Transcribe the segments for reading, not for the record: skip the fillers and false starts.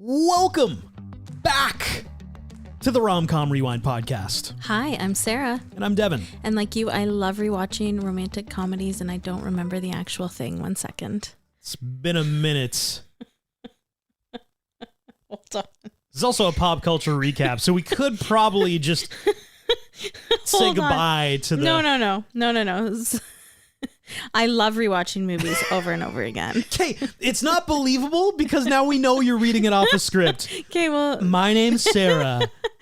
Welcome back to the Rom-Com Rewind podcast. Hi, I'm Sarah. And I'm Devin. And like you, I love rewatching romantic comedies and I don't remember the actual thing. 1 second. It's been a minute. Hold on. It's also a pop culture recap, so we could probably just say goodbye to the... No. I love rewatching movies over and over again. Okay, it's not believable because now we know you're reading it off a script. Okay, well... My name's Sarah,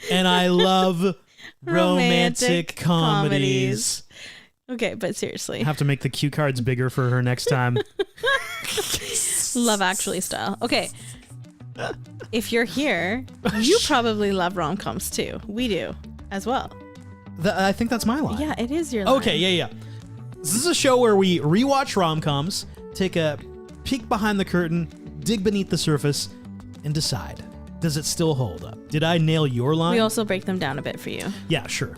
and I love romantic comedies. Okay, but seriously. I have to make the cue cards bigger for her next time. Love Actually style. Okay. If you're here, you probably love rom-coms too. We do as well. I think that's my line. Yeah, it is your line. Okay, yeah. This is a show where we rewatch rom-coms, take a peek behind the curtain, dig beneath the surface, and decide, does it still hold up? Did I nail your line? We also break them down a bit for you. Yeah, sure.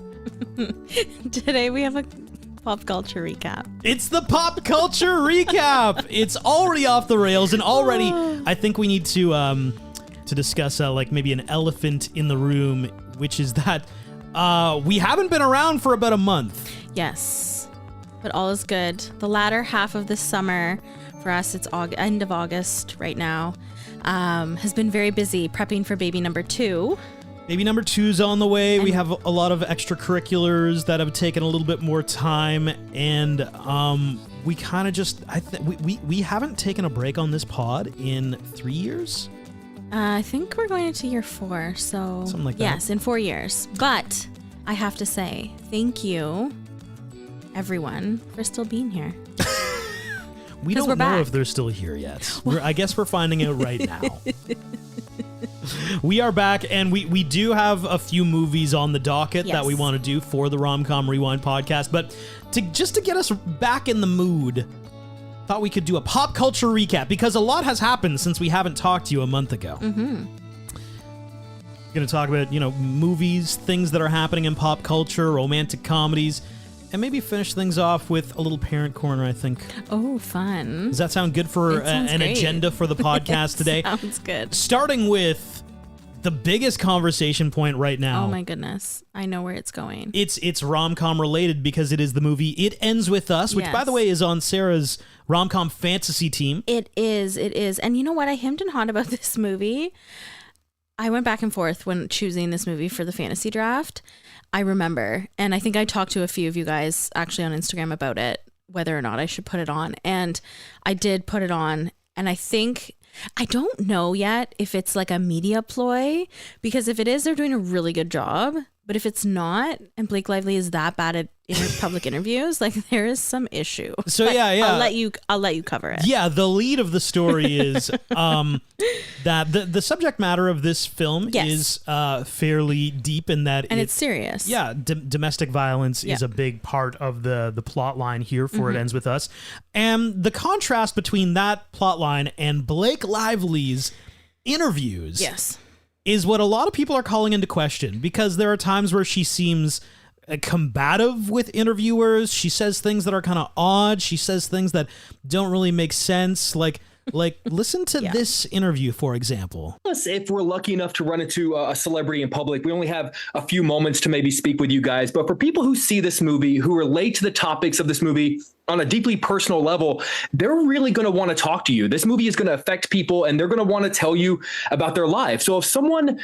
Today we have a pop culture recap. It's the pop culture recap. It's already off the rails, and already I think we need to discuss like maybe an elephant in the room, which is that we haven't been around for about a month. Yes. But all is good. The latter half of this summer, for us, it's end of August right now, has been very busy prepping for baby number 2. Baby number 2's on the way. We have a lot of extracurriculars that have taken a little bit more time, and we kind of just, we haven't taken a break on this pod in 3 years. I think we're going into year 4, so something like that. Yes, in 4 years. But I have to say, thank you, everyone, for still being here. We don't know if they're still here yet. I guess we're finding out right now. We are back, and we do have a few movies on the docket that we want to do for the Rom-Com Rewind podcast. But to get us back in the mood, thought we could do a pop culture recap because a lot has happened since we haven't talked to you a month ago. Mm-hmm. Going to talk about, movies, things that are happening in pop culture, romantic comedies, and maybe finish things off with a little parent corner, I think. Oh, fun. Does that sound good for an agenda for the podcast today? Sounds good. Starting with the biggest conversation point right now. Oh my goodness. I know where it's going. It's rom-com related because it is the movie It Ends With Us, which by the way is on Sarah's rom-com fantasy team. It is. And you know what? I hemmed and hawed about this movie. I went back and forth when choosing this movie for the fantasy draft. I remember, and I think I talked to a few of you guys actually on Instagram about it, whether or not I should put it on. And I did put it on, and I don't know yet if it's like a media ploy, because if it is, they're doing a really good job. But if it's not, and Blake Lively is that bad at public interviews, like there is some issue. So but yeah. I'll let you cover it. Yeah, the lead of the story is that the subject matter of this film is fairly deep in that, and it's serious. Yeah, domestic violence is a big part of the plot line here for It Ends With Us, and the contrast between that plot line and Blake Lively's interviews. Yes. Is what a lot of people are calling into question, because there are times where she seems combative with interviewers. She says things that are kind of odd. She says things that don't really make sense. Like listen to this interview, for example. If we're lucky enough to run into a celebrity in public, we only have a few moments to maybe speak with you guys. But for people who see this movie, who relate to the topics of this movie on a deeply personal level, they're really going to want to talk to you. This movie is going to affect people, and they're going to want to tell you about their life. So if someone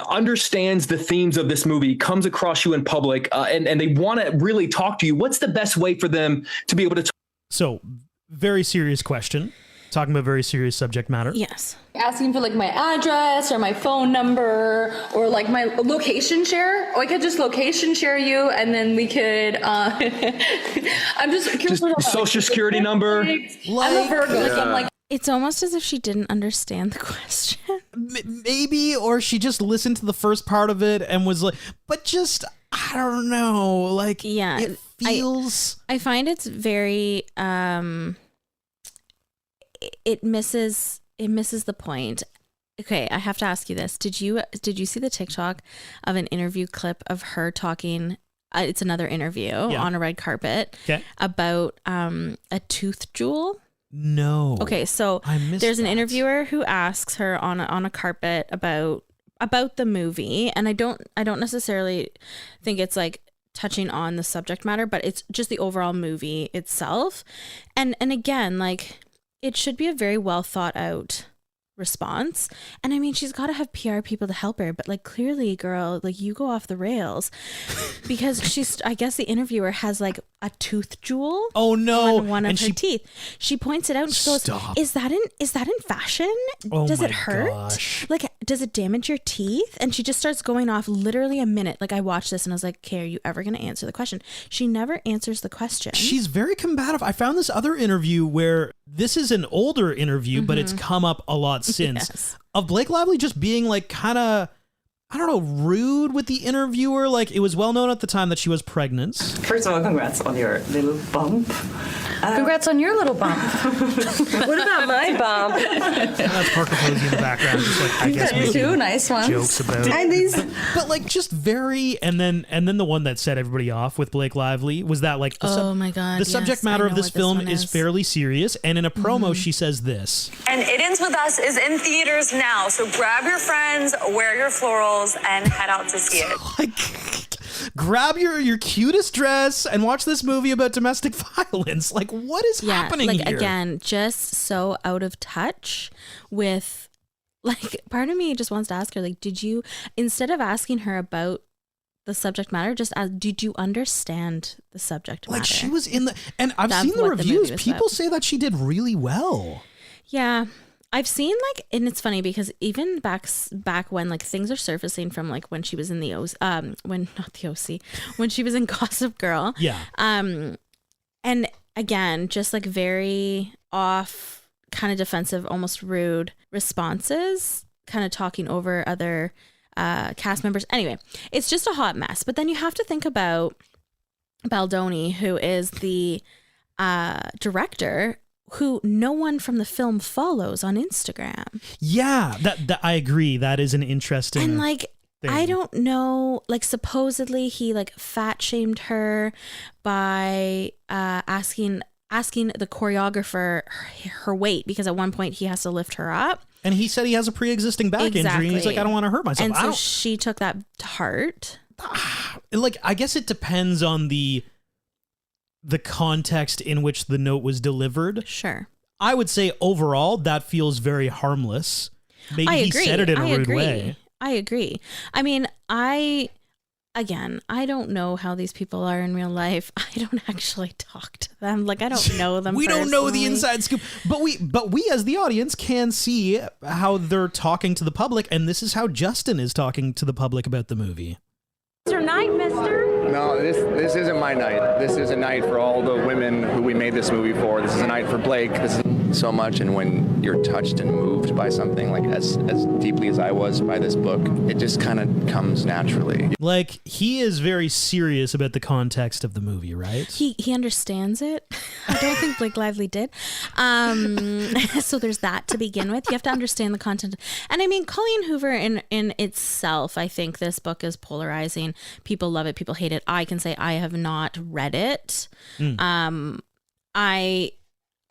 understands the themes of this movie, comes across you in public, and they want to really talk to you, what's the best way for them to be able to talk? So, very serious question. Talking about very serious subject matter. Yes. Asking for like my address or my phone number or like my location share. Or I could just location share you, and then we could I'm just curious. Just social security number. I'm a Virgo. So I'm like, it's almost as if she didn't understand the question. Maybe, or she just listened to the first part of it and was like, but just, I don't know, like, it feels... I find it's very, it misses the point. Okay, I have to ask you this. Did you see the TikTok of an interview clip of her talking, it's another interview on a red carpet about a tooth jewel? No. Okay, so there's an interviewer who asks her on a carpet about the movie, and I don't necessarily think it's like touching on the subject matter, but it's just the overall movie itself. And again, like, it should be a very well thought out response. And I mean, she's got to have PR people to help her, but like, clearly, girl, like, you go off the rails because I guess the interviewer has like a tooth jewel. Oh no. On one of her teeth. She points it out and she goes, is that in fashion? Does it hurt? Gosh. Like, does it damage your teeth? And she just starts going off literally a minute. Like, I watched this and I was like, okay, are you ever going to answer the question? She never answers the question. She's very combative. I found this other interview where this is an older interview, but it's come up a lot since, of Blake Lively just being like kind of, I don't know, rude with the interviewer. Like, it was well known at the time that she was pregnant. First of all, congrats on your little bump. Congrats on your little bump. What about my bump? That's Parker Posey in the background, just like, I guess, making two nice ones. jokes about And these, but like, just very, and then the one that set everybody off with Blake Lively was that, like, my God, the subject matter of this film is fairly serious, and in a promo she says this. And It Ends With Us is in theaters now, so grab your friends, wear your florals, and head out to see it. Like, grab your cutest dress and watch this movie about domestic violence. Like, what is happening like, here? Again, just so out of touch with, like, part of me just wants to ask her, like, did you, instead of asking her about the subject matter, just ask, did you understand the subject matter? Like, she was in the, and I've seen the reviews. People say that she did really well. Yeah. I've seen, like, and it's funny because even back when, like, things are surfacing from, like, when she was in the when she was in Gossip Girl. Yeah. And again, just like very off, kind of defensive, almost rude responses, kind of talking over other cast members. Anyway, it's just a hot mess. But then you have to think about Baldoni, who is the director, who no one from the film follows on Instagram. Yeah, that I agree. That is an interesting and like thing. I don't know, like, supposedly he like fat shamed her by asking the choreographer her weight, because at one point he has to lift her up. And he said he has a pre-existing back injury. And he's like, I don't want to hurt myself. And so she took that to heart. Like, I guess it depends on the context in which the note was delivered. Sure. I would say overall that feels very harmless. Maybe he said it in a rude way. I agree. I mean, I don't know how these people are in real life. I don't actually talk to them. Like, I don't know them. We don't know the inside scoop, but we as the audience can see how they're talking to the public, and this is how Justin is talking to the public about the movie. It's your night, mister. No, this isn't my night. This is a night for all the women who we made this movie for. This is a night for Blake. This is so much, and when you're touched and moved by something like as deeply as I was by this book, it just kind of comes naturally. Like, he is very serious about the context of the movie, right? He understands it. I don't think Blake Lively did. So there's that to begin with. You have to understand the content. And I mean, Colleen Hoover in itself, I think this book is polarizing. People love it, people hate it. I can say I have not read it.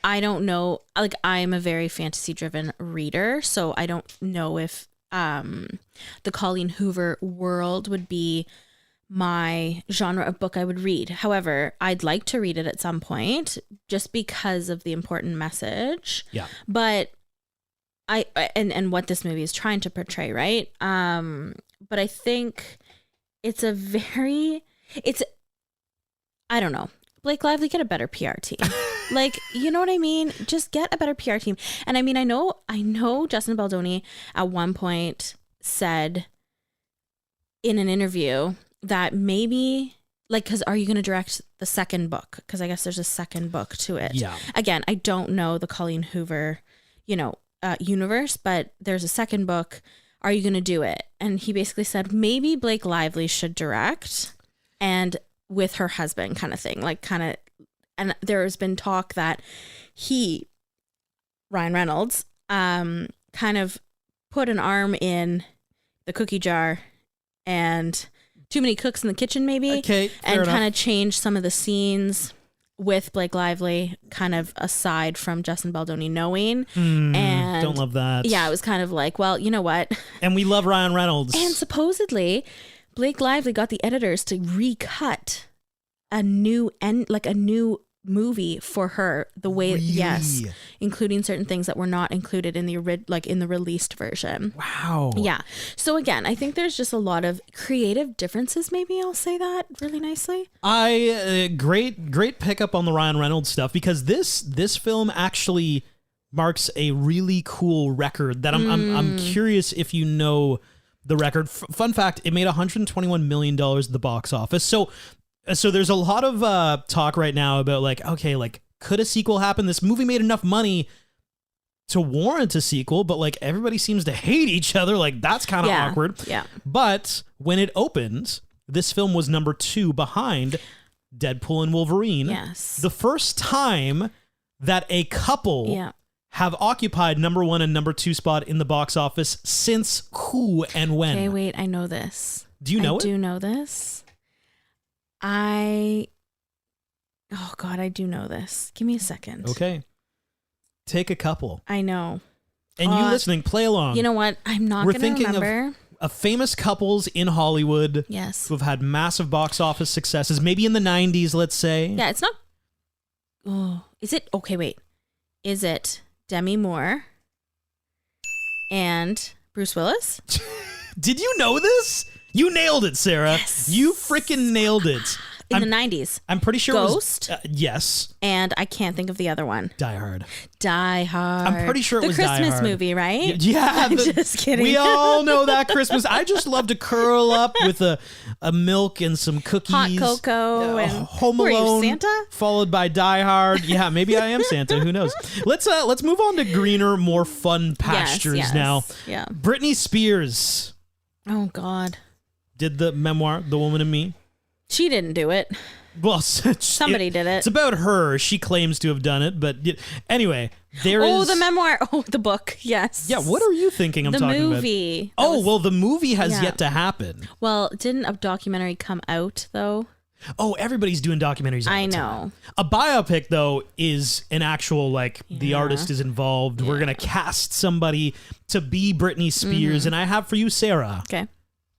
I don't know, like, I'm a very fantasy driven reader, so I don't know if the Colleen Hoover world would be my genre of book I would read. However, I'd like to read it at some point just because of the important message. Yeah. But and what this movie is trying to portray, right? But I think I don't know. Blake Lively, get a better PR team. Like, you know what I mean? Just get a better PR team. And I mean, I know Justin Baldoni at one point said in an interview that maybe, like, because are you going to direct the second book? Because I guess there's a second book to it. Yeah. Again, I don't know the Colleen Hoover, universe, but there's a second book. Are you going to do it? And he basically said maybe Blake Lively should direct, and with her husband, kind of thing, like, kind of. And there's been talk that Ryan Reynolds, kind of put an arm in the cookie jar and too many cooks in the kitchen, maybe. Okay, and kind of changed some of the scenes with Blake Lively, kind of aside from Justin Baldoni knowing. And don't love that. Yeah, it was kind of like, well, you know what? And we love Ryan Reynolds. And supposedly, Blake Lively got the editors to recut a new movie for her the way yes, including certain things that were not included in the released version. Wow. Yeah. So again, I think there's just a lot of creative differences. Maybe I'll say that really nicely. Great pickup on the Ryan Reynolds stuff, because this film actually marks a really cool record that I'm curious if you know the record. Fun fact: it made $121 million at the box office. So there's a lot of talk right now about like, okay, like could a sequel happen? This movie made enough money to warrant a sequel, but like everybody seems to hate each other. Like that's kind of awkward. Yeah. But when it opened, this film was number 2 behind Deadpool and Wolverine. Yes. The first time that a couple have occupied number 1 and number 2 spot in the box office since who and when? Okay, wait, I know this. Do you know it? I do know this. I do know this. Give me a second. Okay. Take a couple. I know. And you listening, play along. You know what? I'm not going to remember. Of famous couples in Hollywood. Yes. Who have had massive box office successes, maybe in the 90s, let's say. Yeah, it's not. Oh, is it? Okay, wait. Is it Demi Moore and Bruce Willis? Did you know this? You nailed it, Sarah. Yes. You freaking nailed it. In the 90s. I'm pretty sure Ghost? it was... yes. And I can't think of the other one. Die Hard. Die Hard. I'm pretty sure it was the Die Hard. The Christmas movie, right? Yeah. I'm just kidding. We all know that Christmas. I just love to curl up with a milk and some cookies. Hot cocoa and... Home Alone. Were you Santa? Followed by Die Hard. Yeah, maybe I am Santa. Who knows? Let's move on to greener, more fun pastures now. Yeah. Brittney Spears. Oh, God. Did the memoir, The Woman in Me. She didn't do it. Well, somebody did it. It's about her. She claims to have done it, but anyway, there is... Oh, the memoir. Oh, the book. Yes. Yeah, what are you thinking I'm talking about? The movie. Well, the movie has yet to happen. Well, didn't a documentary come out, though? Oh, everybody's doing documentaries all the time. A biopic, though, is an actual, like, the artist is involved. We're going to cast somebody to be Brittney Spears, and I have for you, Sarah. Okay.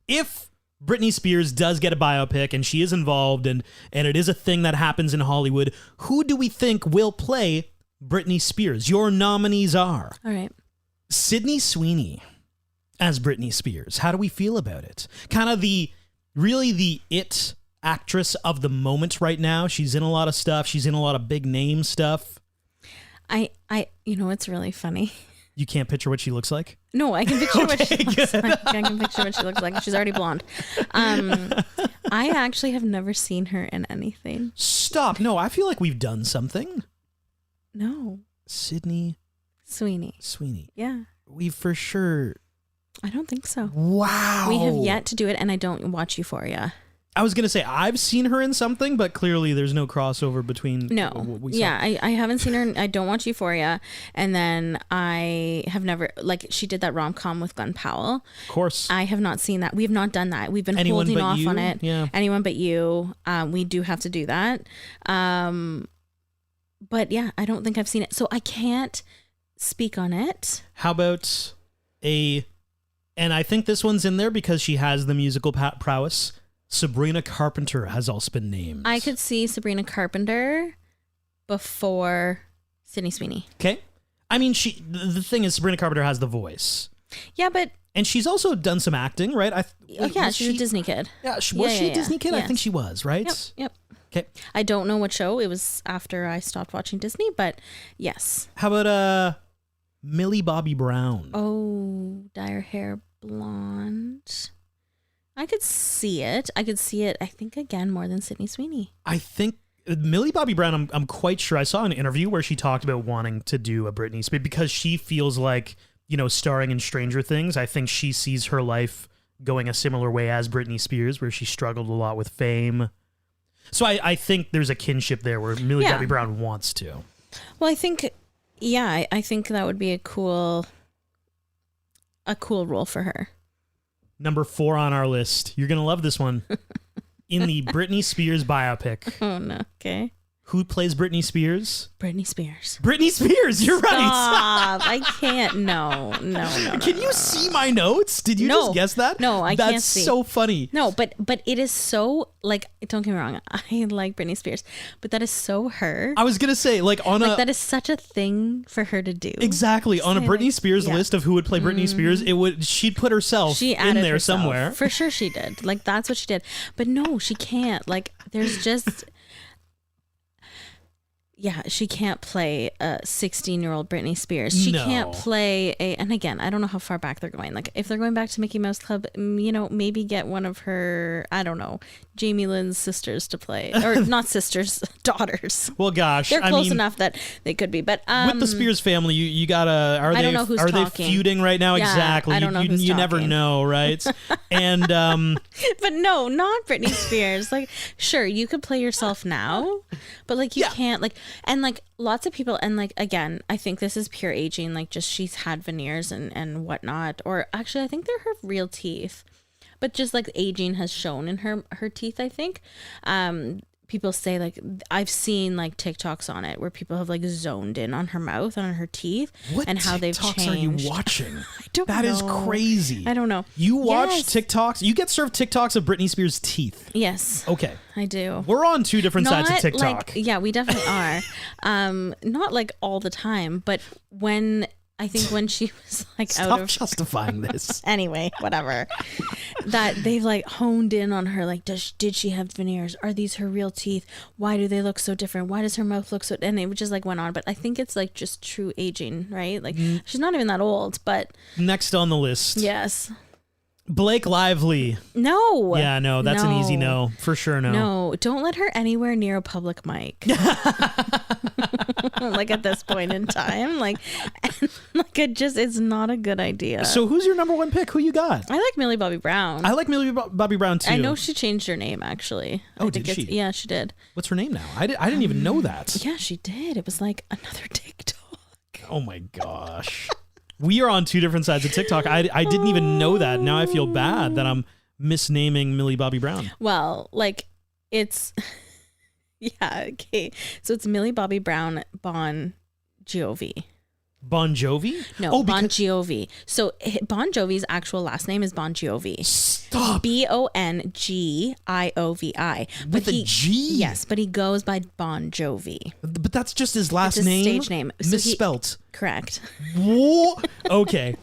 If Brittney Spears does get a biopic and she is involved and it is a thing that happens in Hollywood, who do we think will play Brittney Spears? Your nominees are... All right. Sydney Sweeney as Brittney Spears. How do we feel about it? Kind of the it actress of the moment right now. She's in a lot of stuff. She's in a lot of big name stuff. You know, it's really funny. You can't picture what she looks like? No, I can picture what she looks like. I can picture what she looks like. She's already blonde. I actually have never seen her in anything. Stop. No, I feel like we've done something. No. Sydney Sweeney. Yeah. We for sure... I don't think so. Wow. We have yet to do it, and I don't watch Euphoria. I was going to say, I've seen her in something, but clearly there's no crossover between what we saw. Yeah, I haven't seen her. I don't watch Euphoria. And then I have never, like, she did that rom-com with Glenn Powell. Of course. I have not seen that. We have not done that. We've been holding off on it. Yeah. Anyone But You. We do have to do that. But yeah, I don't think I've seen it. So I can't speak on it. How about and I think this one's in there because she has the musical prowess. Sabrina Carpenter has also been named. I could see Sabrina Carpenter before Sydney Sweeney. Okay. I mean, the thing is, Sabrina Carpenter has the voice. Yeah, but... And she's also done some acting, right? She's a Disney kid. Yeah, was she a Disney kid? Yes. I think she was, right? Yep. Okay. I don't know what show. It was after I stopped watching Disney, but yes. How about Millie Bobby Brown? Oh, dye hair blonde. I could see it. I think, again, more than Sydney Sweeney. I think Millie Bobby Brown, I'm quite sure. I saw an interview where she talked about wanting to do a Brittney Spears because she feels like, starring in Stranger Things. I think she sees her life going a similar way as Brittney Spears, where she struggled a lot with fame. So I think there's a kinship there where Millie Bobby Brown wants to. Well, I think that would be a cool role for her. Number 4 on our list. You're going to love this one. In the Brittney Spears biopic. Oh, no. Okay. Who plays Britney Spears? Britney Spears. Britney Spears, you're right. Stop. I can't. No. Can you see my notes? Did you just guess that? No, I can't see. That's so funny. No, but it is so, like, don't get me wrong, I like Britney Spears, but that is so her. I was going to say, like, that is such a thing for her to do. Exactly. On a Britney Spears list of who would play Britney Spears, she'd put herself in there herself. somewhere. For sure she did. Like, that's what she did. But no, she can't. Like, there's just... Yeah, she can't play a 16-year-old Britney Spears. She can't play and again, I don't know how far back they're going. Like, if they're going back to Mickey Mouse Club, maybe get one of her, I don't know, Jamie Lynn's sisters to play. Or not sisters, daughters. Well, gosh. They're close enough that they could be. But with the Spears family, you gotta, are they feuding right now? Yeah, exactly. I don't know who's you never know, right? And but no, not Britney Spears. Like, sure, you could play yourself now, but like you can't, like, and like lots of people, and like, again, I think this is pure aging, like just she's had veneers and whatnot, or actually I think they're her real teeth, but just like aging has shown in her teeth, I think. People say, like, I've seen like TikToks on it where people have like zoned in on her mouth and on her teeth. What and how they've TikToks changed. are you watching? I don't know. That is crazy. I don't know. You watch TikToks? You get served TikToks of Britney Spears' teeth. Yes. Okay. I do. We're on two different sides of TikTok. Like, yeah, we definitely are. Not like all the time, but when she was like Stop justifying this. Anyway, whatever. That they've like honed in on her, like, did she have veneers? Are these her real teeth? Why do they look so different? Why does her mouth look so? And it just like went on. But I think it's like just true aging, right? Like she's not even that old, but next on the list. Yes. Blake Lively. No. Yeah, no, that's an easy no. For sure, no. No, don't let her anywhere near a public mic. Like at this point in time, like it's not a good idea. So who's your number one pick? Who you got? I like Millie Bobby Brown. I like Millie Bobby Brown too. I know she changed her name actually. Oh, did she? Yeah, she did. What's her name now? I didn't even know that. Yeah, she did. It was like another TikTok. Oh my gosh. We are on two different sides of TikTok. I didn't even know that. Now I feel bad that I'm misnaming Millie Bobby Brown. Well, like it's yeah, okay. So it's Millie Bobby Brown Bon Jovi. Bon Jovi? No, Bon Jovi. So Bon Jovi's actual last name is Bon Jovi. Stop. Bongiovi. With a G? Yes, but he goes by Bon Jovi. But that's just his last name? Stage name. So misspelt. Correct. Whoa. Okay.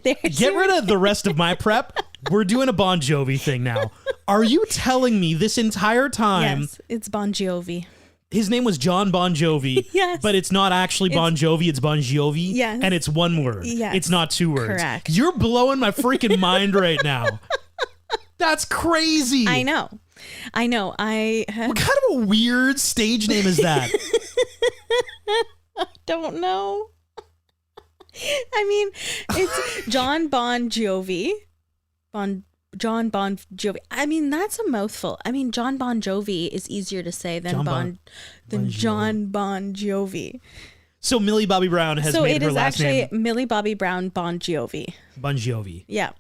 Get rid of the rest of my prep. We're doing a Bon Jovi thing now. Are you telling me this entire time? Yes, it's Bon Jovi. His name was John Bon Jovi. Yes. But it's not actually Bon Jovi, it's Bon Jovi. Yes. And it's one word. Yes. It's not two words. Correct. You're blowing my freaking mind right now. That's crazy. I know. What kind of a weird stage name is that? I don't know. I mean, it's John Bon Jovi. John Bon Jovi. I mean, that's a mouthful. I mean, John Bon Jovi is easier to say than John Bon Jovi. So Millie Bobby Brown has made her last name. So it is actually Millie Bobby Brown Bon Jovi. Bon Jovi. Yeah.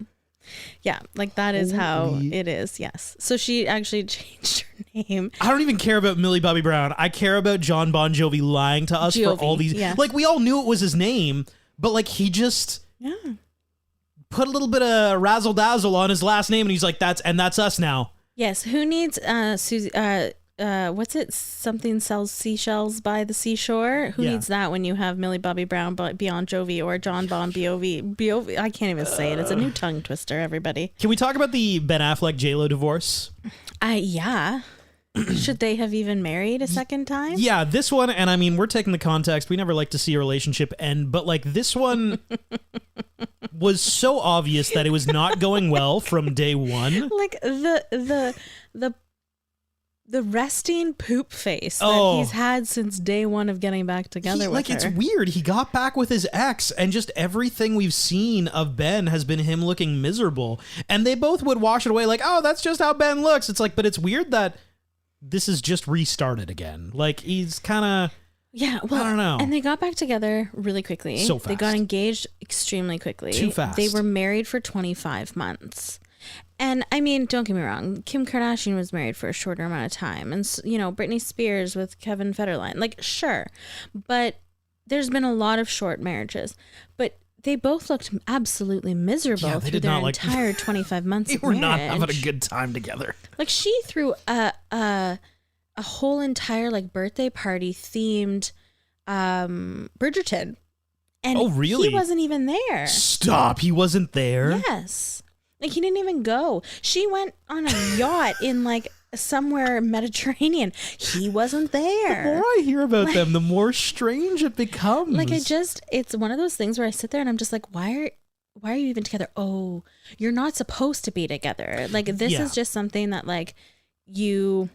Yeah, like that is how it is, yes. So she actually changed her name. I don't even care about Millie Bobby Brown. I care about John Bon Jovi lying to us for all these. Yeah. Like, we all knew it was his name, but like he just put a little bit of razzle dazzle on his last name, and he's like, that's us now. Yes. Who needs Susie? What's it? Something sells seashells by the seashore. Who needs that when you have Millie Bobby Brown Beyond Jovi or John Bon Jovi? I can't even say it. It's a new tongue twister. Everybody. Can we talk about the Ben Affleck J-Lo divorce? Yeah. Should they have even married a second time? Yeah, this one, and I mean, we're taking the context. We never like to see a relationship end, but like this one was so obvious that it was not going well from day one. Like the resting poop face that he's had since day one of getting back together with her. It's weird. He got back with his ex, and just everything we've seen of Ben has been him looking miserable. And they both would wash it away like, oh, that's just how Ben looks. It's like, but it's weird that this is just restarted again. Like, he's kind of... Yeah, well, I don't know. And they got back together really quickly. So fast. They got engaged extremely quickly. Too fast. They were married for 25 months. And I mean, don't get me wrong, Kim Kardashian was married for a shorter amount of time. And, Britney Spears with Kevin Federline. Like, sure. But there's been a lot of short marriages. But they both looked absolutely miserable through their entire 25 months of marriage. They were not having a good time together. Like, she threw a whole entire, like, birthday party themed Bridgerton. And oh, really? He wasn't even there. Stop. He wasn't there? Yes. Like, he didn't even go. She went on a yacht in, like, somewhere Mediterranean. He wasn't there. The more I hear about them, the more strange it becomes. Like, it's one of those things where I sit there and I'm just like, why are you even together? Oh, you're not supposed to be together. Like, this is just something that, like, you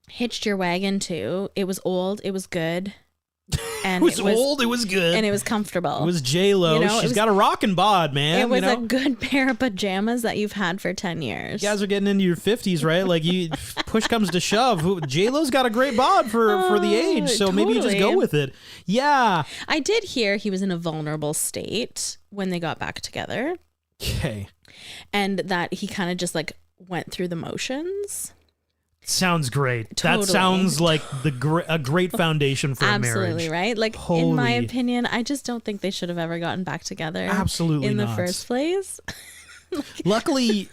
hitched your wagon to. It was old. It was good. And it was old, it was good. And it was comfortable. It was J-Lo. She's got a rockin' bod, man. It was a good pair of pajamas that you've had for 10 years. You guys are getting into your 50s, right? Like, push comes to shove. J-Lo's got a great bod for the age, so maybe you just go with it. Yeah. I did hear he was in a vulnerable state when they got back together. Okay. And that he kind of just, like, went through the motions. Sounds great. Totally. That sounds like a great foundation for a marriage. Absolutely, right? Like, in my opinion, I just don't think they should have ever gotten back together. Absolutely in not. the first place. Luckily,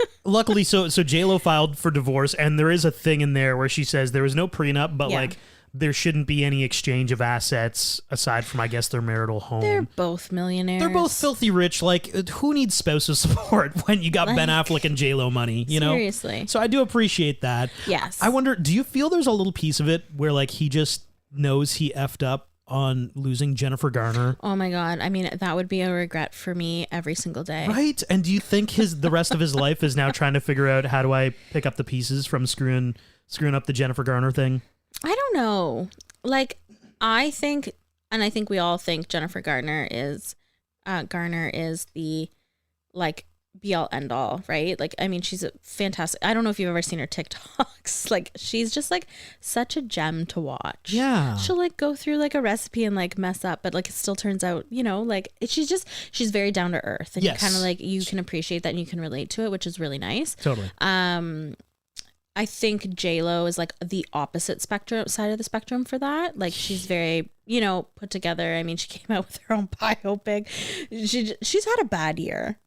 so J-Lo filed for divorce, and there is a thing in there where she says there was no prenup, but like there shouldn't be any exchange of assets aside from, I guess, their marital home. They're both millionaires. They're both filthy rich. Like, who needs spousal support when you got Ben Affleck and J-Lo money, you know? Seriously. So I do appreciate that. Yes. I wonder, do you feel there's a little piece of it where, like, he just knows he effed up on losing Jennifer Garner? Oh my God. I mean, that would be a regret for me every single day. Right? And do you think the rest of his life is now trying to figure out, how do I pick up the pieces from screwing up the Jennifer Garner thing? I don't know. Like, I think we all think Jennifer Garner is the, like, be all end all, right? Like, I mean, she's a fantastic. I don't know if you've ever seen her TikToks. Like, she's just, like, such a gem to watch. Yeah. She'll, like, go through, like, a recipe and, like, mess up, but, like, it still turns out, like, she's very down to earth. And you kind of, like, you can appreciate that and you can relate to it, which is really nice. Totally. I think J-Lo is, like, the opposite side of the spectrum for that. Like, she's very, put together. I mean, she came out with her own biopic. She's had a bad year.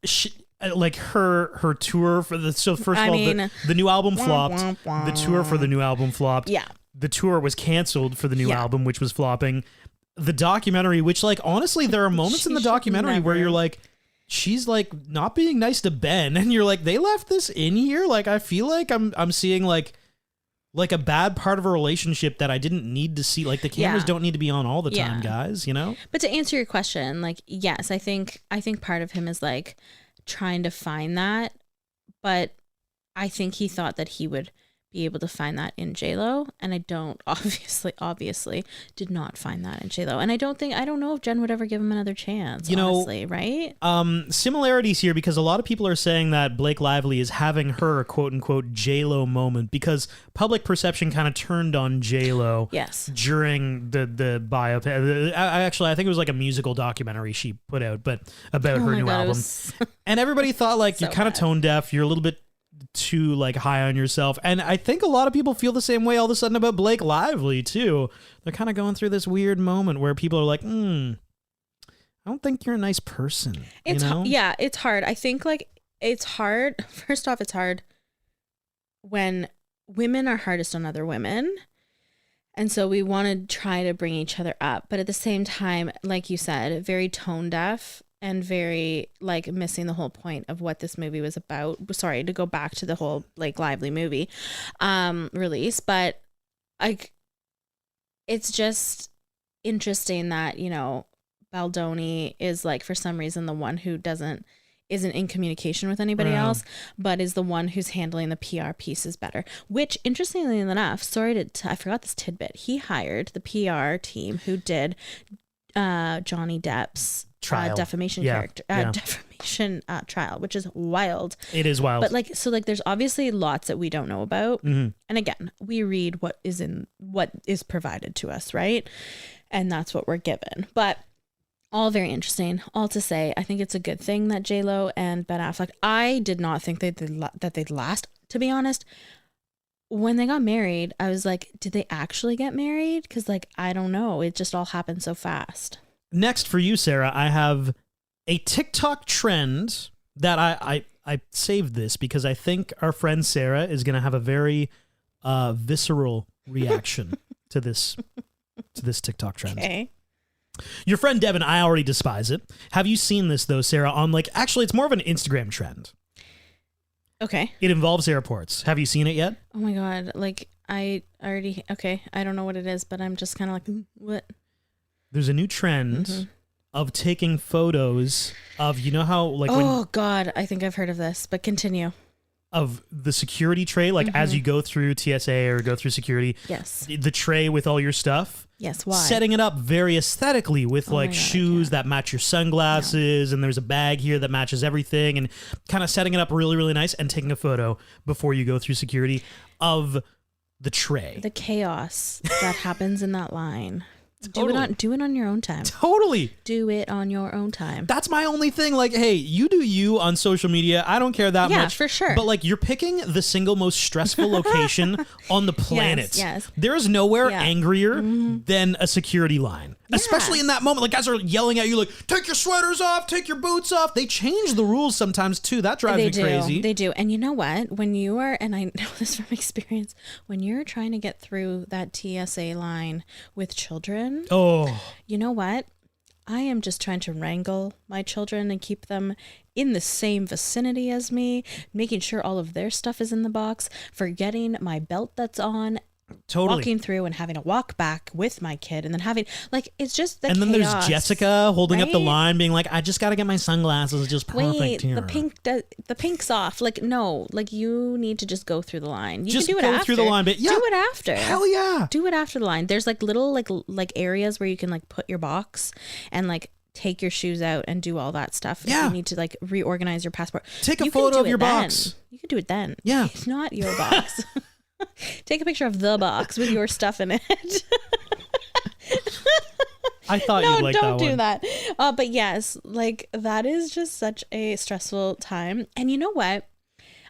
Like her tour for the first of all, the new album flopped. The tour for the new album flopped. Yeah. The tour was canceled for the new album, which was flopping. The documentary, which, like, honestly, there are moments in the documentary where you're like, she's, like, not being nice to Ben, and you're like, they left this in here. Like, I feel like I'm seeing like a bad part of a relationship that I didn't need to see. Like, the cameras don't need to be on all the time, guys. But to answer your question, like, yes, I think part of him is, like, trying to find that, but I think he thought that he would be able to find that in J-Lo, and I don't obviously did not find that in J-Lo, and I don't know if Jen would ever give him another chance, honestly, right? Similarities here, because a lot of people are saying that Blake Lively is having her quote unquote J-Lo moment because public perception kind of turned on J-Lo during the biopic. Actually, I think it was like a musical documentary she put out, but about her new album. And everybody thought, like, you're kind of tone deaf, you're a little bit too, like, high on yourself. And I think a lot of people feel the same way all of a sudden about Blake Lively too. They're kind of going through this weird moment where people are like, I don't think you're a nice person. It's it's hard. I think, like, it's hard. First off, it's hard when women are hardest on other women. And so we want to try to bring each other up. But at the same time, like you said, very tone deaf and very, like, missing the whole point of what this movie was about. Sorry, to go back to the whole Blake Lively movie release. But, like, it's just interesting that, Baldoni is, like, for some reason the one who isn't in communication with anybody else, but is the one who's handling the PR pieces better. Which, interestingly enough, I forgot this tidbit. He hired the PR team who did Johnny Depp's defamation trial, which is wild. It is wild. But, like, so, like, there's obviously lots that we don't know about. Mm-hmm. And again, we read what is provided to us, right? And that's what we're given. But All very interesting. All to say, I think it's a good thing that J-Lo and Ben Affleck, I did not think that they'd last, to be honest. When they got married, I was like, did they actually get married? Because, like, I don't know. It just all happened so fast. Next for you, Sarah, I have a TikTok trend that I saved this because I think our friend Sarah is going to have a very visceral reaction to this TikTok trend. Okay. Your friend Devin, I already despise it. Have you seen this though, Sarah? On like, actually, it's more of an Instagram trend. Okay. It involves airports. Have you seen it yet? Oh my God. Like, I already, okay. I don't know what it is, but I'm just kind of like, what? There's a new trend of taking photos of, you know how like oh God, I think I've heard of this, but continue. Of the security tray, like as you go through TSA or go through security. Yes. The tray with all your stuff. Yes, why? Setting it up very aesthetically with like shoes that match your sunglasses, and there's a bag here that matches everything, and kind of setting it up really, really nice and taking a photo before you go through security of the tray. The chaos that happens in that line. Totally. Do it on your own time. Totally. Do it on your own time. That's my only thing. Like, hey, you do you on social media. I don't care that much. Yeah, for sure. But like, you're picking the single most stressful location on the planet. Yes. There is nowhere angrier than a security line. Yeah. Especially in that moment. Like, guys are yelling at you like, take your sweaters off, take your boots off. They change the rules sometimes too. That drives me crazy. They do. And you know what? When you are, and I know this from experience, when you're trying to get through that TSA line with children, you know what? I am just trying to wrangle my children and keep them in the same vicinity as me, making sure all of their stuff is in the box, forgetting my belt that's on, walking through and having to walk back with my kid, and then having like, it's just the and then chaos, there's Jessica holding up the line being like, I just got to get my sunglasses. It's just perfect here. The pink's off. Like, no, like you need to just go through the line. You just can do it go after. through the line, but yeah, do it after. Hell yeah. Do it after the line. There's like little like areas where you can like put your box and like take your shoes out and do all that stuff. Yeah. If you need to like reorganize your passport. Take a photo of your then. box. You can do it then. Yeah. It's not your box. Take a picture of the box with your stuff in it. I thought you'd like that one. No, don't do that. But yes, like that is just such a stressful time. And you know what?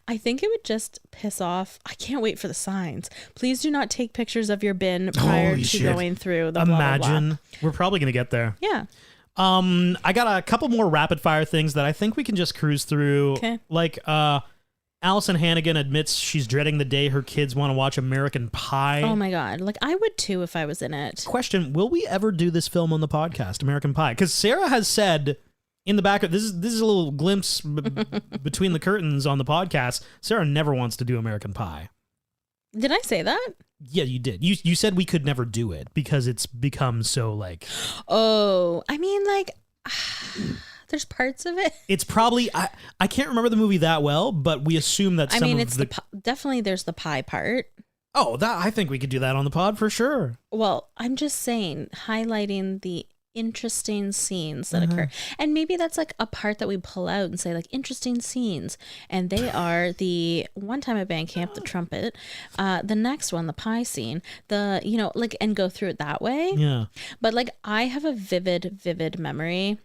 I think it would just piss off. I can't wait for the signs. Please do not take pictures of your bin prior to going through the blah, blah, blah. We're probably going to get there. Yeah. I got a couple more rapid fire things that I think we can just cruise through. Okay. Like, Allison Hannigan admits she's dreading the day her kids want to watch American Pie. Oh my God. Like I would too if I was in it. Question, will we ever do this film on the podcast, American Pie? Because Sarah has said in the back of this is a little glimpse between the curtains on the podcast. Sarah never wants to do American Pie. Did I say that? Yeah, you did. You said we could never do it because it's become so like... Oh, I mean like... There's parts of it. It's probably I can't remember the movie that well, but we assume that. It's definitely there's the pie part. Oh, that I think we could do that on the pod for sure. Well, I'm just saying, highlighting the interesting scenes that occur, and maybe that's like a part that we pull out and say like interesting scenes, and they are the one time at band camp, the trumpet, the next one, the pie scene, the like, and go through it that way. Yeah. But like I have a vivid memory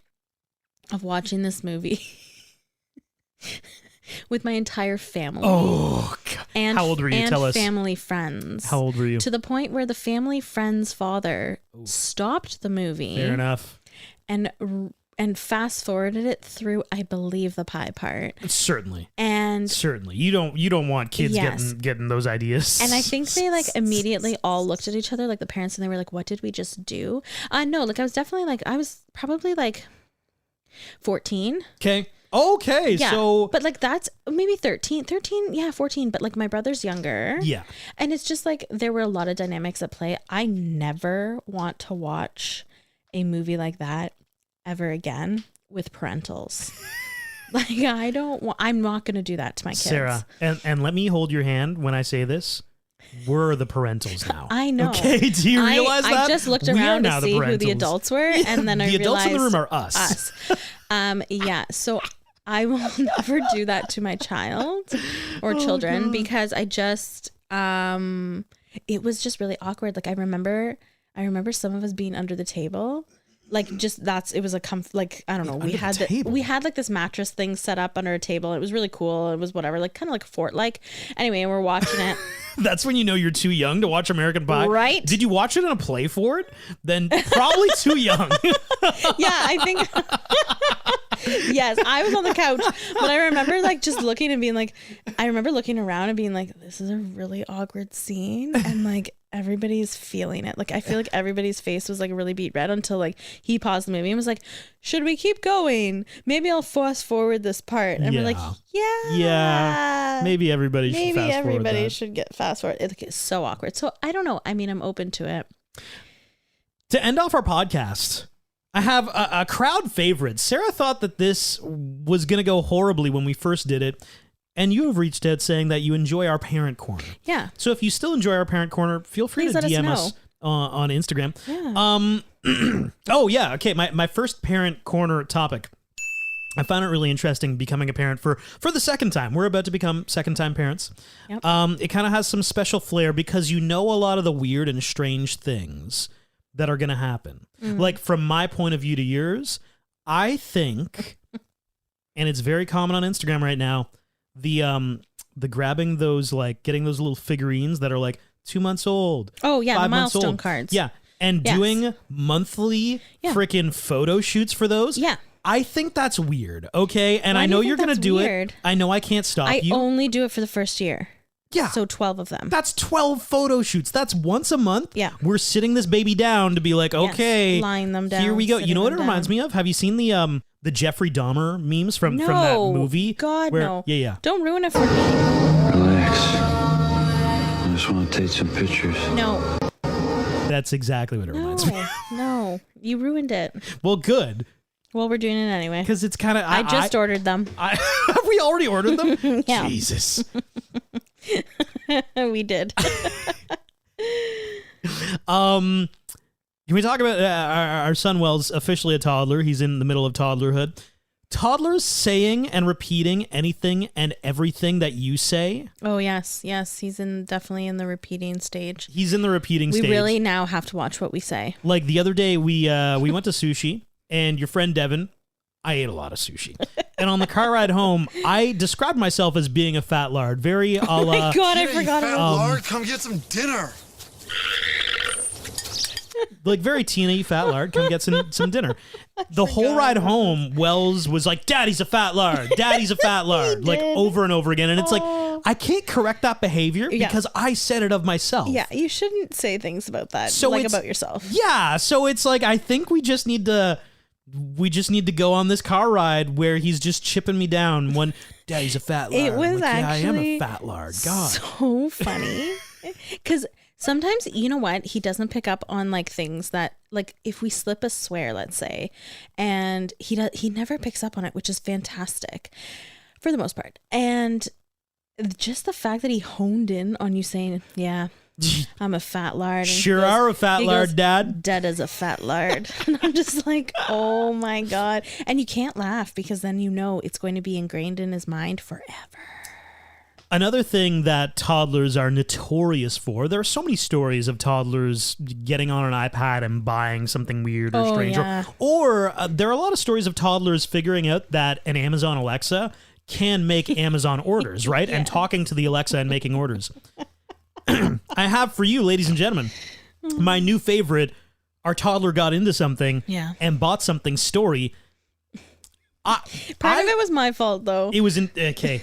of watching this movie with my entire family. Oh, God. And how old were you? And tell us. Family friends. How old were you? To the point where the family friend's father stopped the movie. Fair enough. And fast forwarded it through, I believe, the pie part. Certainly. And certainly, you don't want kids getting those ideas. And I think they like immediately all looked at each other, like the parents, and they were like, "What did we just do?" No, like I was definitely like I was probably like 14. Okay. Yeah, so but like that's maybe 13, yeah, 14, but like my brother's younger. Yeah. And it's just like there were a lot of dynamics at play. I never want to watch a movie like that ever again with parentals. Like I'm not going to do that to my kids. Sarah, and let me hold your hand when I say this. We're the parentals now. I know. Okay, do you realize that? I just looked around to see who the adults were, and then I realized... The adults in the room are us. Yeah, so I will never do that to my child or children because I just... it was just really awkward. Like, I remember some of us being under the table like just it was a like I don't know, we had like this mattress thing set up under a table. It was really cool. It was whatever, like kind of like a fort like. Anyway, we're watching it. That's when you know you're too young to watch American Pie. Right. Did you watch it in a play for it? Then probably too young. Yeah, I think yes, I was on the couch, but I remember like just looking and being like, I remember looking around and being like, this is a really awkward scene, and like everybody's feeling it. Like I feel like everybody's face was like really beat red until like he paused the movie and was like, should we keep going? Maybe I'll fast forward this part. And we're like, yeah, maybe everybody should get fast forward. It's so awkward. So I don't know. I mean, I'm open to it. To end off our podcast, I have a crowd favorite. Sarah thought that this was going to go horribly when we first did it. And you have reached out saying that you enjoy our parent corner. Yeah. So if you still enjoy our parent corner, feel free to DM us on Instagram. Yeah. Oh, yeah. Okay. My first parent corner topic. I found it really interesting becoming a parent for the second time. We're about to become second-time parents. Yep. It kind of has some special flair because you know a lot of the weird and strange things that are going to happen. Like from my point of view to yours, I think, and it's very common on Instagram right now, the grabbing those, like getting those little figurines that are like 2 months old. Oh yeah, 5 the months milestone old. cards. Yeah. And doing monthly freaking photo shoots for those. Yeah. I think that's weird. Okay. And Why I do know you you're think going to that's do weird? it. I know I can't stop you. I only do it for the first year. Yeah. So 12 of them. That's 12 photo shoots. That's once a month. Yeah. We're sitting this baby down to be like, okay, lying them down. here we go. You know what it sitting them reminds down. me of? Have you seen the Jeffrey Dahmer memes from that movie? God, no. Yeah. Don't ruin it for me. Relax. I just want to take some pictures. No. That's exactly what it reminds me. No. You ruined it. Well, good. Well, we're doing it anyway. Because it's kind of... I just ordered them. Have we already ordered them? Yeah. Jesus. We did. Can we talk about our son Wells, officially a toddler? He's in the middle of toddlerhood. Toddlers saying and repeating anything and everything that you say. Oh, yes. He's definitely in the repeating stage. He's in the repeating stage. We really now have to watch what we say. Like the other day, we went to sushi, and your friend Devin, I ate a lot of sushi. And on the car ride home, I described myself as being a fat lard. Very a la... Oh my God, I forgot fat about lard, come get some dinner. Like very teeny fat lard, come get some dinner. The whole ride home, Wells was like, Daddy's a fat lard. Daddy's a fat lard. Like over and over again. And it's like, I can't correct that behavior because I said it of myself. Yeah, you shouldn't say things about that, so like about yourself. Yeah, so it's like, I think we just need to go on this car ride where he's just chipping me down when Daddy's a fat lard. It was like, actually I am a fat lard. God. So funny. Because sometimes, you know what, he doesn't pick up on like things that, like if we slip a swear, let's say, and he never picks up on it, which is fantastic for the most part. And just the fact that he honed in on you saying, yeah, I'm a fat lard. And sure are a fat lard, Dad. Dad is a fat lard. And I'm just like, oh my God. And you can't laugh because then you know it's going to be ingrained in his mind forever. Another thing that toddlers are notorious for, there are so many stories of toddlers getting on an iPad and buying something weird or strange. Yeah. Or there are a lot of stories of toddlers figuring out that an Amazon Alexa can make Amazon orders, right? Yeah. And talking to the Alexa and making orders. I have for you, ladies and gentlemen, my new favorite, our toddler got into something and bought something story. Part of it was my fault, though. It was okay.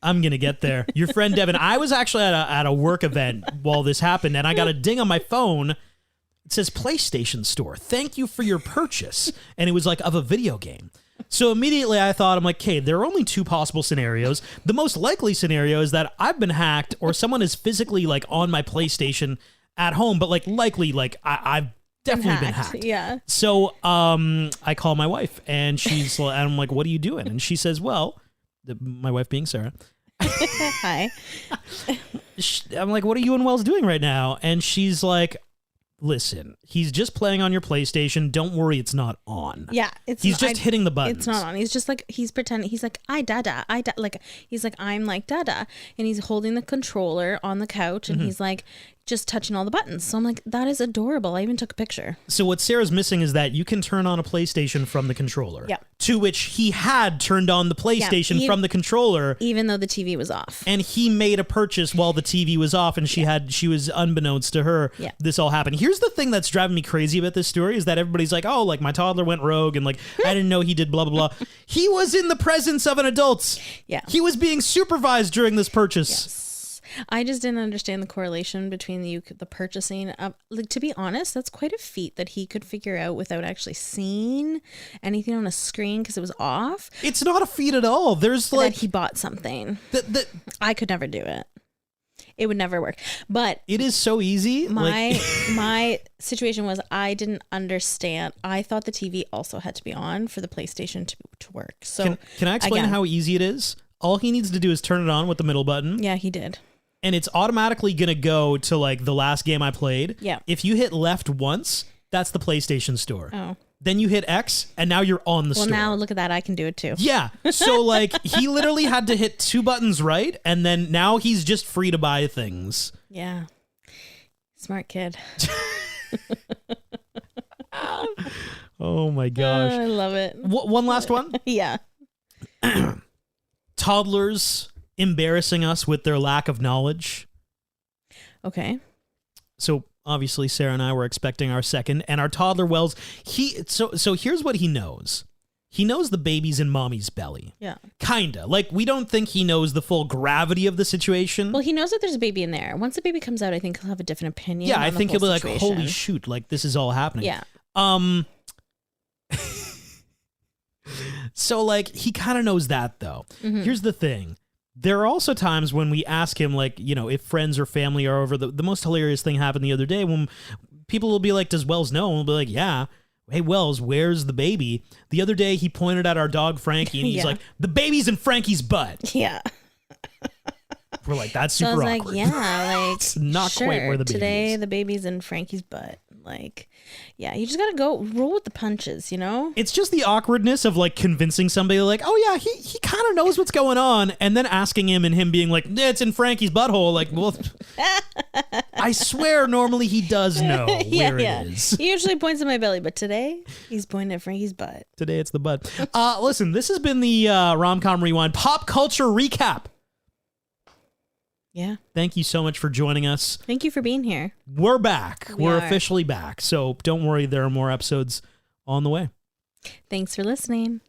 I'm going to get there. Your friend Devin, I was actually at a work event while this happened, and I got a ding on my phone. It says PlayStation Store. Thank you for your purchase. And it was like of a video game. So immediately I thought, I'm like, okay, there are only two possible scenarios. The most likely scenario is that I've been hacked or someone is physically like on my PlayStation at home, but like likely like I've definitely been hacked. Yeah. So I call my wife and I'm like, what are you doing? And she says, well, my wife being Sarah. Hi. I'm like, what are you and Wells doing right now? And she's like, listen, he's just playing on your PlayStation. Don't worry, it's not on. Yeah, he's just hitting the buttons. It's not on. He's just like, he's pretending. He's like, like he's like, I'm like Dada, and he's holding the controller on the couch, and he's like just touching all the buttons. So I'm like, that is adorable. I even took a picture. So what Sarah's missing is that you can turn on a PlayStation from the controller. Yeah. To which he had turned on the PlayStation from the controller. Even though the TV was off. And he made a purchase while the TV was off, and she was unbeknownst to her. Yeah. This all happened. Here's the thing that's driving me crazy about this story is that everybody's like, oh, like my toddler went rogue and like I didn't know he did blah, blah, blah. He was in the presence of an adult. Yeah. He was being supervised during this purchase. Yes. I just didn't understand the correlation between the purchasing of, like, to be honest, that's quite a feat that he could figure out without actually seeing anything on a screen because it was off. It's not a feat at all. There's like that he bought something. I could never do it. It would never work. But it is so easy. My situation was I didn't understand. I thought the TV also had to be on for the PlayStation to work. So can I explain how easy it is? All he needs to do is turn it on with the middle button. Yeah, he did. And it's automatically going to go to like the last game I played. Yeah. If you hit left once, that's the PlayStation Store. Oh. Then you hit X and now you're on the store. Well, now look at that. I can do it too. Yeah. So like he literally had to hit 2 buttons right. And then now he's just free to buy things. Yeah. Smart kid. Oh my gosh. I love it. One last one? Yeah. Toddlers embarrassing us with their lack of knowledge. Okay. So obviously Sarah and I were expecting our second, and our toddler Wells, so here's what he knows. He knows the baby's in mommy's belly. Yeah. Kinda. Like, we don't think he knows the full gravity of the situation. Well, he knows that there's a baby in there. Once the baby comes out, I think he'll have a different opinion. Yeah, on I the think he'll whole be like, situation. holy shoot, like this is all happening. Yeah. So like he kind of knows that though. Mm-hmm. Here's the thing. There are also times when we ask him, like, you know, if friends or family are over. The most hilarious thing happened the other day when people will be like, does Wells know? And we'll be like, yeah. Hey, Wells, where's the baby? The other day he pointed at our dog Frankie and he's like, the baby's in Frankie's butt. Yeah. We're like, that's So super I was awkward. like, yeah, like It's not sure, quite where the baby today is. the baby's in Frankie's butt. Like, yeah, you just gotta go roll with the punches, you know? It's just the awkwardness of like convincing somebody like, oh yeah, he kind of knows what's going on, and then asking him and him being like, it's in Frankie's butthole. Like, well, I swear normally he does know where it is. He usually points at my belly, but today he's pointing at Frankie's butt. Today it's the butt. Listen, this has been the Rom-Com Rewind Pop Culture Recap. Yeah. Thank you so much for joining us. Thank you for being here. We're back. We're are. officially back. So don't worry, there are more episodes on the way. Thanks for listening.